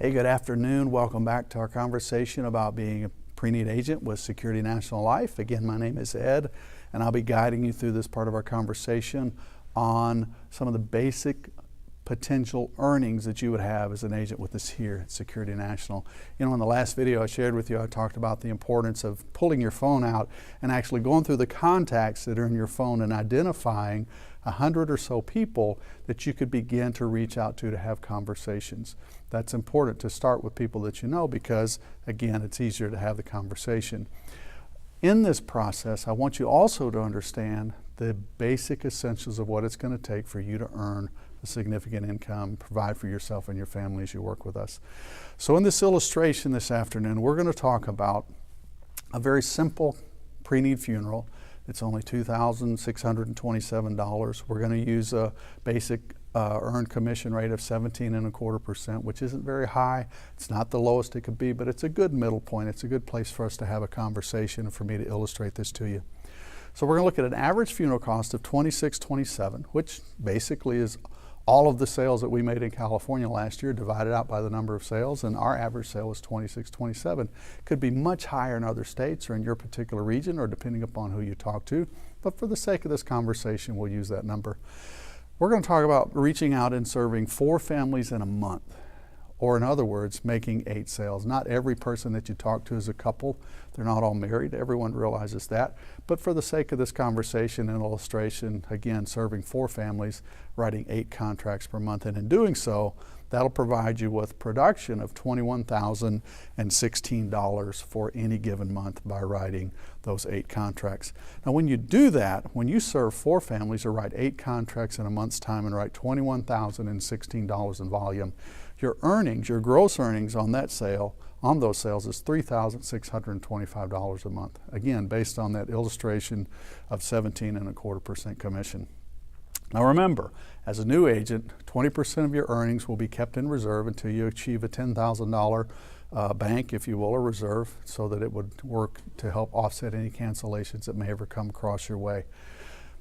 Hey, good afternoon. Welcome back to our conversation about being a pre-need agent with Security National Life. Again, my name is Ed, and I'll be guiding you through this part of our conversation on some of the basic potential earnings that you would have as an agent with us here at Security National. You know, in the last video I shared with you, I talked about the importance of pulling your phone out and actually going through the contacts that are in your phone and identifying 100 or so people that you could begin to reach out to have conversations. That's important to start with people that you know because, again, it's easier to have the conversation. In this process, I want you also to understand the basic essentials of what it's going to take for you to earn a significant income, provide for yourself and your family as you work with us. So in this illustration this afternoon, we're going to talk about a very simple pre-need funeral. It's only $2,627. We're going to use a basic earned commission rate of 17.25%, which isn't very high. It's not the lowest it could be, but it's a good middle point. It's a good place for us to have a conversation and for me to illustrate this to you. So we're going to look at an average funeral cost of $2,627, which basically is all of the sales that we made in California last year divided out by the number of sales, and our average sale was $2,627. Could be much higher in other states or in your particular region or depending upon who you talk to, but for the sake of this conversation, we'll use that number. We're going to talk about reaching out and serving 4 families in a month, or in other words, making 8 sales. Not every person that you talk to is a couple. They're not all married. Everyone realizes that. But for the sake of this conversation and illustration, again, serving 4 families, writing 8 contracts per month. And in doing so, that'll provide you with production of $21,016 for any given month by writing those 8 contracts. Now, when you do that, when you serve 4 families or write 8 contracts in a month's time and write $21,016 in volume, your earnings, your gross earnings on that sale, on those sales is $3,625 a month. Again, based on that illustration of 17.25% commission. Now remember, as a new agent, 20% of your earnings will be kept in reserve until you achieve a $10,000 bank, if you will, or reserve, so that it would work to help offset any cancellations that may ever come across your way.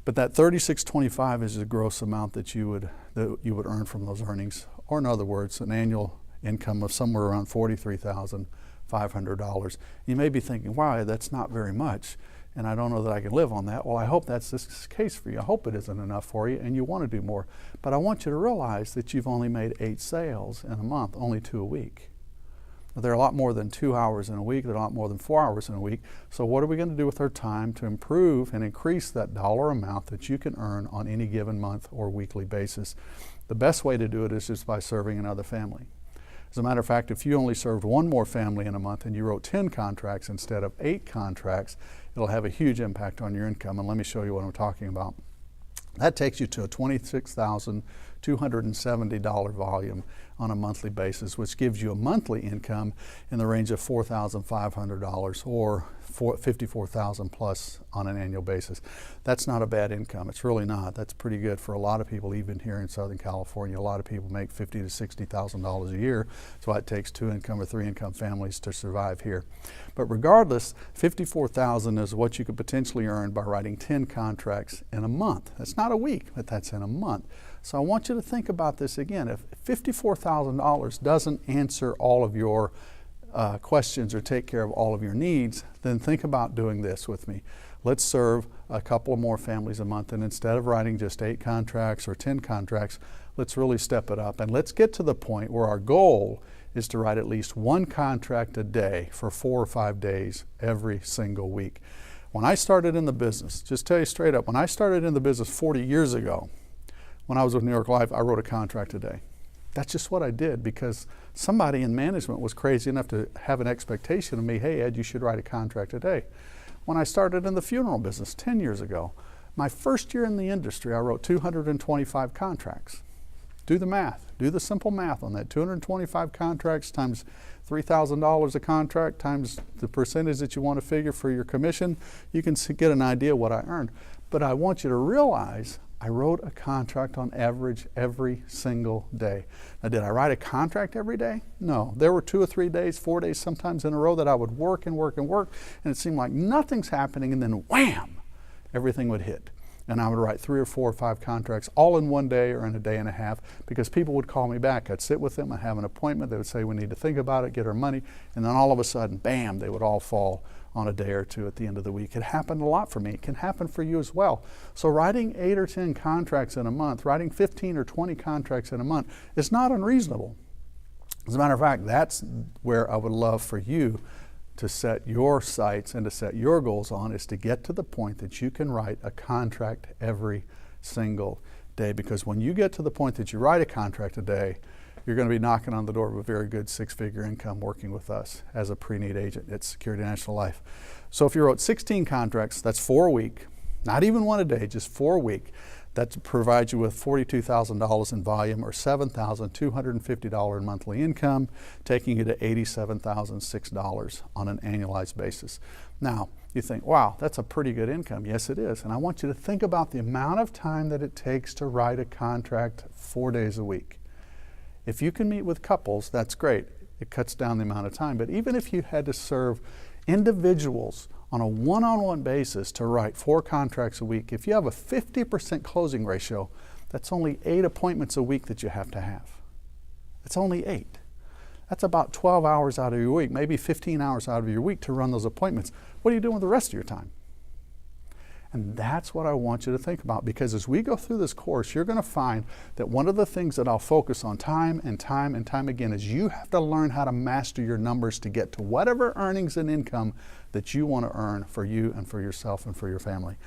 But that $3,625 is the gross amount that you would earn from those earnings, or in other words, an annual income of somewhere around $43,500. You may be thinking, wow, that's not very much, and I don't know that I can live on that. Well, I hope that's the case for you. I hope it isn't enough for you, and you want to do more. But I want you to realize that you've only made 8 sales in a month, only 2 a week. Now, there are a lot more than 2 hours in a week. There are a lot more than 4 hours in a week. So what are we going to do with our time to improve and increase that dollar amount that you can earn on any given month or weekly basis? The best way to do it is just by serving another family. As a matter of fact, if you only served 1 more family in a month and you wrote 10 contracts instead of 8 contracts, it'll have a huge impact on your income. And let me show you what I'm talking about. That takes you to a $26,270 volume on a monthly basis, which gives you a monthly income in the range of $4,500 or $54,000 plus on an annual basis. That's not a bad income. It's really not. That's pretty good for a lot of people, even here in Southern California. A lot of people make $50,000 to $60,000 a year. So it takes 2 income or 3 income families to survive here. But regardless, $54,000 is what you could potentially earn by writing 10 contracts in a month. That's not a week, but that's in a month. So I want you to think about this again. If $54,000 doesn't answer all of your questions or take care of all of your needs, then think about doing this with me. Let's serve a couple of more families a month, and instead of writing just 8 contracts or 10 contracts, let's really step it up. And let's get to the point where our goal is to write at least 1 contract a day for 4 or 5 days every single week. When I started in the business, just tell you straight up, when I started in the business 40 years ago, when I was with New York Life, I wrote a contract a day. That's just what I did because somebody in management was crazy enough to have an expectation of me, hey Ed, you should write a contract a day. When I started in the funeral business 10 years ago, my first year in the industry, I wrote 225 contracts. Do the math, do the simple math on that. 225 contracts times $3,000 a contract times the percentage that you want to figure for your commission, you can get an idea what I earned. But I want you to realize I wrote a contract on average every single day. Now, did I write a contract every day? No. There were 2 or 3 days, 4 days sometimes in a row that I would work and work and work, and it seemed like nothing's happening, and then wham, everything would hit. And I would write 3 or 4 or 5 contracts all in one day or in a day and a half, because people would call me back. I'd sit with them, I'd have an appointment, they would say, we need to think about it, get our money, and then all of a sudden, bam, they would all fall on a day or two at the end of the week. It happened a lot for me. It can happen for you as well. So writing 8 or 10 contracts in a month, writing 15 or 20 contracts in a month is not unreasonable. As a matter of fact, that's where I would love for you to set your sights and to set your goals on, is to get to the point that you can write a contract every single day. Because when you get to the point that you write a contract a day, you're going to be knocking on the door of a very good 6-figure income working with us as a pre-need agent at Security National Life. So if you wrote 16 contracts, that's 4 a week, not even one a day, just 4 a week. That provides you with $42,000 in volume, or $7,250 in monthly income, taking you to $87,006 on an annualized basis. Now, you think, wow, that's a pretty good income. Yes, it is. And I want you to think about the amount of time that it takes to write a contract 4 days a week. If you can meet with couples, that's great. It cuts down the amount of time. But even if you had to serve individuals on a one-on-one basis to write 4 contracts a week, if you have a 50% closing ratio, that's only 8 appointments a week that you have to have. It's only 8. That's about 12 hours out of your week, maybe 15 hours out of your week to run those appointments. What are you doing with the rest of your time? And that's what I want you to think about, because as we go through this course, you're going to find that one of the things that I'll focus on time and time and time again is you have to learn how to master your numbers to get to whatever earnings and income that you want to earn for you and for yourself and for your family.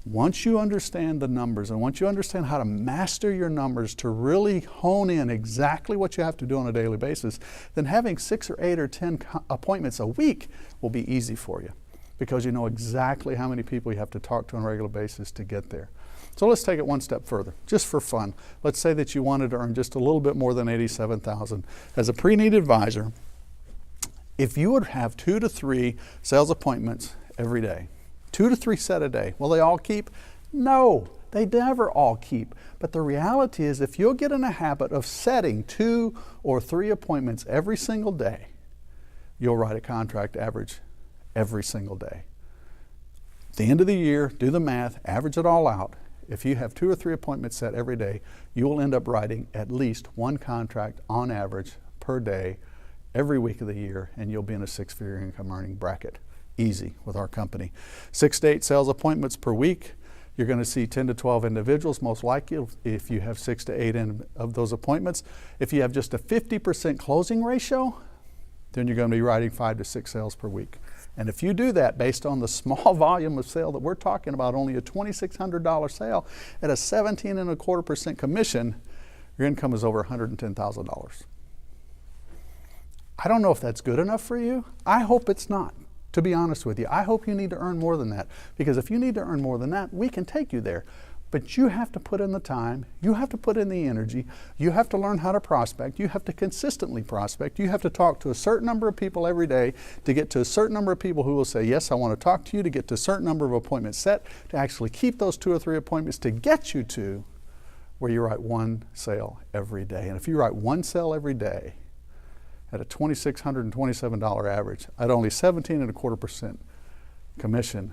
Once you understand the numbers, and once you understand how to master your numbers to really hone in exactly what you have to do on a daily basis, then having 6 or 8 or 10 appointments a week will be easy for you, because you know exactly how many people you have to talk to on a regular basis to get there. So let's take it one step further, just for fun. Let's say that you wanted to earn just a little bit more than $87,000 as a pre-need advisor. If you would have 2 to 3 sales appointments every day, 2 to 3 set a day, will they all keep? No, they never all keep. But the reality is, if you'll get in a habit of setting 2 or 3 appointments every single day, you'll write a contract average every single day. At the end of the year, do the math, average it all out. If you have 2 or 3 appointments set every day, you will end up writing at least 1 contract on average per day every week of the year, and you'll be in a 6-figure income earning bracket. Easy with our company. 6 to 8 sales appointments per week. You're going to see 10 to 12 individuals, most likely, if you have 6 to 8 of those appointments. If you have just a 50% closing ratio, then you're going to be writing 5 to 6 sales per week. And if you do that based on the small volume of sale that we're talking about, only a $2,600 sale at a 17.25% commission, your income is over $110,000. I don't know if that's good enough for you. I hope it's not, to be honest with you. I hope you need to earn more than that, because if you need to earn more than that, we can take you there. But you have to put in the time, you have to put in the energy, you have to learn how to prospect, you have to consistently prospect, you have to talk to a certain number of people every day to get to a certain number of people who will say, yes, I want to talk to you, to get to a certain number of appointments set, to actually keep those 2 or 3 appointments to get you to where you write 1 sale every day. And if you write 1 sale every day at a $2,627 average, at only 17.25% commission,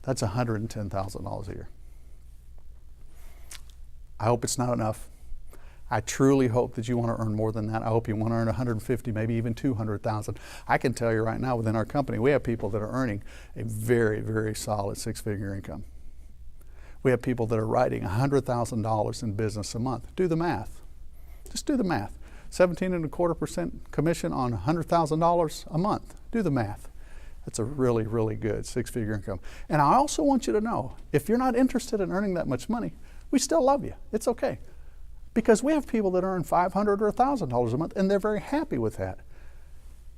that's $110,000 a year. I hope it's not enough. I truly hope that you want to earn more than that. I hope you want to earn 150, maybe even 200,000. I can tell you right now, within our company, we have people that are earning a very, very solid 6-figure income. We have people that are writing $100,000 in business a month. Do the math. Just do the math. 17.25% commission on $100,000 a month. Do the math. That's a really, really good 6-figure income. And I also want you to know, if you're not interested in earning that much money, we still love you. It's okay. Because we have people that earn $500 or $1,000 a month, and they're very happy with that.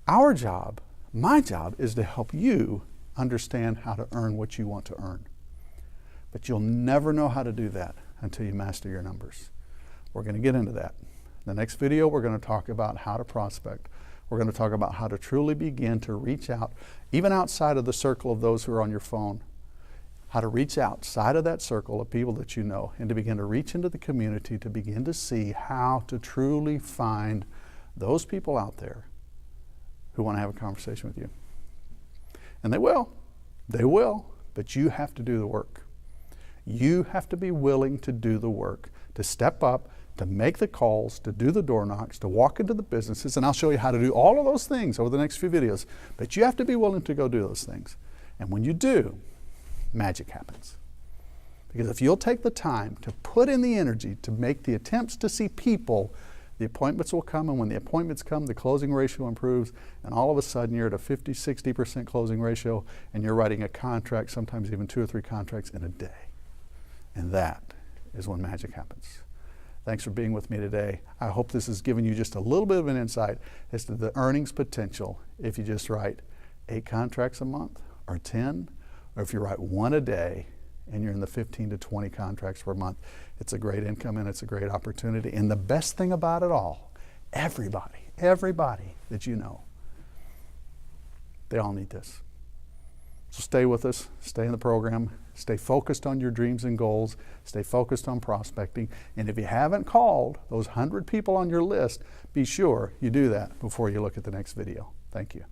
Our job, my job, is to help you understand how to earn what you want to earn. But you'll never know how to do that until you master your numbers. We're going to get into that. In the next video, we're going to talk about how to prospect. We're going to talk about how to truly begin to reach out, even outside of the circle of those who are on your phone. How to reach outside of that circle of people that you know, and to begin to reach into the community to begin to see how to truly find those people out there who want to have a conversation with you. And they will, but you have to do the work. You have to be willing to do the work, to step up, to make the calls, to do the door knocks, to walk into the businesses, and I'll show you how to do all of those things over the next few videos. But you have to be willing to go do those things. And when you do, magic happens. Because if you'll take the time to put in the energy to make the attempts to see people, the appointments will come, and when the appointments come, the closing ratio improves, and all of a sudden you're at a 50-60% closing ratio, and you're writing a contract, sometimes even 2 or 3 contracts in a day. And that is when magic happens. Thanks for being with me today. I hope this has given you just a little bit of an insight as to the earnings potential if you just write 8 contracts a month, or 10, or if you write 1 a day and you're in the 15 to 20 contracts per month. It's a great income and it's a great opportunity. And the best thing about it all, everybody that you know, they all need this. So stay with us, stay in the program, stay focused on your dreams and goals, stay focused on prospecting. And if you haven't called those 100 people on your list, be sure you do that before you look at the next video. Thank you.